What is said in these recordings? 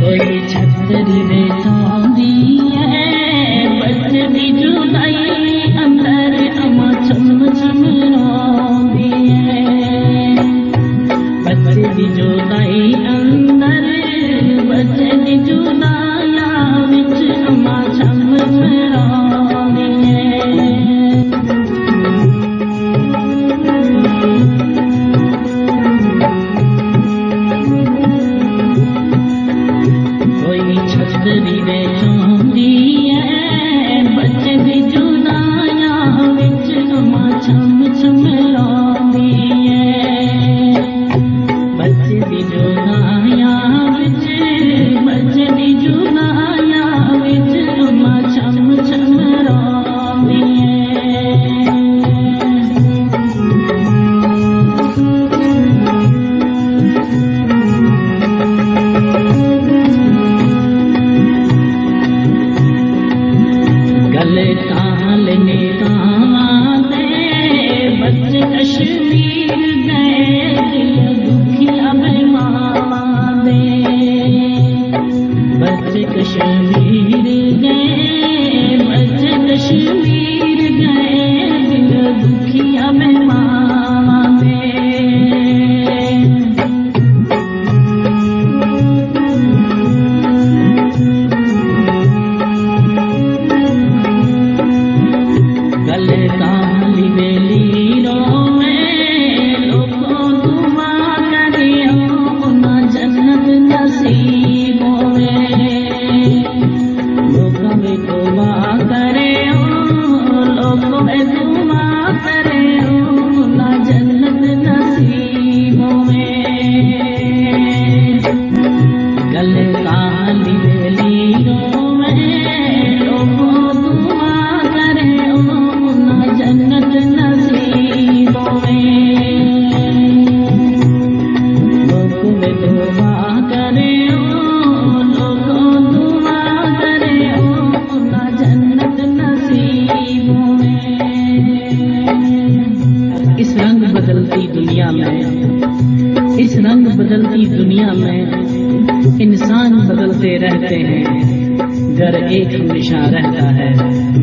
कोई छतरी वे चांदी है बच दी जुदाई अंदर अमा छम छम रोंदी है बच दी जुदाई अंदर बच दी जुदाया विच अमा छम छम रोंदी है छतरी वे चांदी है बच दी जुदाया विच अमा छम छम रोंदी है बच दी जुदाया विच बच दी जुदाया विच अमा छम छम रोंदी है गले ताल ने ताले बच कश्मीर गए दिल दुखिया बेमावा दे बच कश्मीर गए बच कश्मीर गए दिल दुखिया बेमावा दे गले ताली वेली रोवे लोगों दुआ करियो ना जन्नत नसीब होवे लोगों में दुआ करियो लोगों में दुआ करियो ना जन्नत नसीब होवे गले ताली वेली रोवे लोगों दुआ करियो जन्नत नसीब में लोगों में दुआ करे लोगों दुआ करे ना जन्नत नसीब में इस रंग बदलती दुनिया में इस रंग बदलती दुनिया में इंसान बदलते रहते हैं घर एक हमेशा रहता है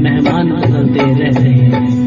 मेहमान बदलते रहते हैं